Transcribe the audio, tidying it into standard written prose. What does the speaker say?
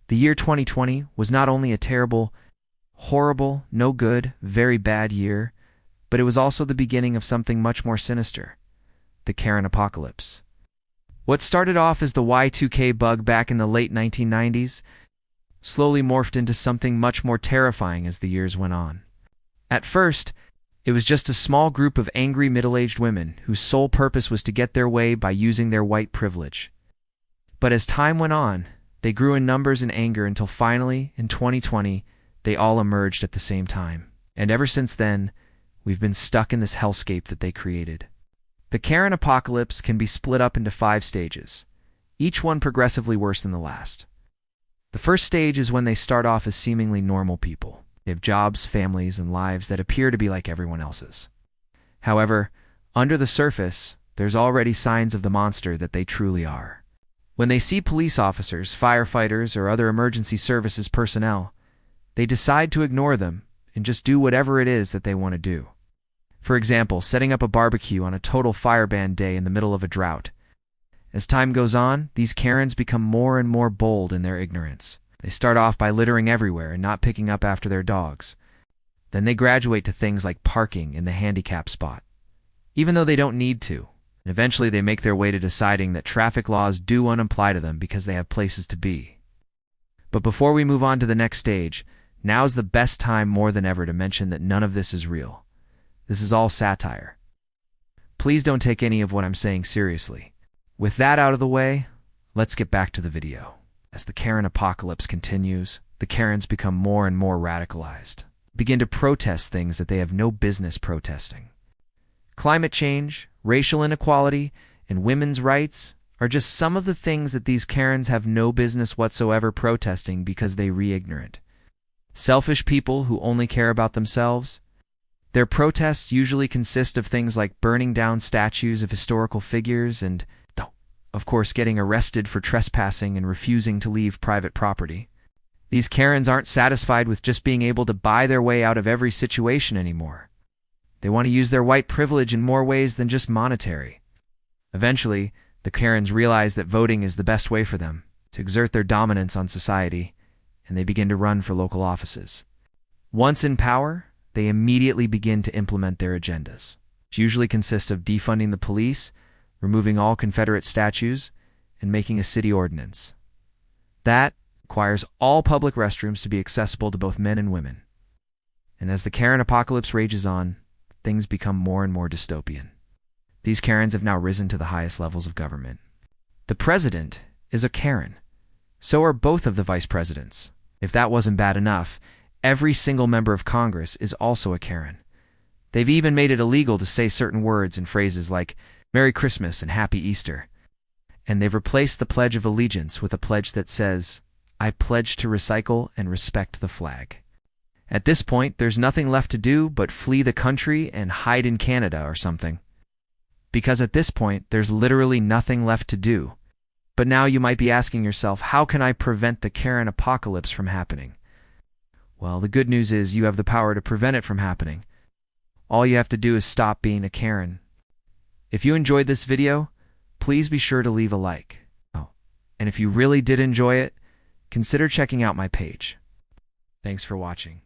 The year 2020 was not only a terrible, horrible, no good, very bad year, but it was also the beginning of something much more sinister: the Karen apocalypse. What started off as the Y2K bug back in the late 1990s slowly morphed into something much more terrifying as the years went on. At first, it was just a small group of angry middle-aged women whose sole purpose was to get their way by using their white privilege. But as time went on, they grew in numbers and anger until finally, in 2020, they all emerged at the same time. And ever since then, we've been stuck in this hellscape that they created. The Karen apocalypse can be split up into 5 stages, each one progressively worse than the last. The first stage is when they start off as seemingly normal people. They have jobs, families, and lives that appear to be like everyone else's. However, under the surface, there's already signs of the monster that they truly are. When they see police officers, firefighters, or other emergency services personnel, they decide to ignore them and just do whatever it is that they want to do. For example, setting up a barbecue on a total fire ban day in the middle of a drought. As time goes on, these Karens become more and more bold in their ignorance. They start off by littering everywhere and not picking up after their dogs. Then they graduate to things like parking in the handicap spot, even though they don't need to. And eventually they make their way to deciding that traffic laws do unapply to them because they have places to be. But before we move on to the next stage, now's the best time more than ever to mention that none of this is real. This is all satire. Please don't take any of what I'm saying seriously. With that out of the way, let's get back to the video. As the Karen apocalypse continues, the Karens become more and more radicalized, begin to protest things that they have no business protesting. Climate change, racial inequality, and women's rights are just some of the things that these Karens have no business whatsoever protesting because they are ignorant. Selfish people who only care about themselves. Their protests usually consist of things like burning down statues of historical figures and, of course, getting arrested for trespassing and refusing to leave private property. These Karens aren't satisfied with just being able to buy their way out of every situation anymore. They want to use their white privilege in more ways than just monetary. Eventually, the Karens realize that voting is the best way for them to exert their dominance on society, and they begin to run for local offices. Once in power, they immediately begin to implement their agendas, which usually consist of defunding the police, removing all Confederate statues, and making a city ordinance. That requires all public restrooms to be accessible to both men and women. And as the Karen apocalypse rages on, things become more and more dystopian. These Karens have now risen to the highest levels of government. The president is a Karen. So are both of the vice presidents. If that wasn't bad enough, every single member of Congress is also a Karen. They've even made it illegal to say certain words and phrases like Merry Christmas and Happy Easter. And they've replaced the Pledge of Allegiance with a pledge that says, I pledge to recycle and respect the flag. At this point, there's nothing left to do but flee the country and hide in Canada or something. Because at this point, there's literally nothing left to do. But now you might be asking yourself, how can I prevent the Karen apocalypse from happening? Well, the good news is you have the power to prevent it from happening. All you have to do is stop being a Karen. If you enjoyed this video, please be sure to leave a like. Oh, and if you really did enjoy it, consider checking out my page. Thanks for watching.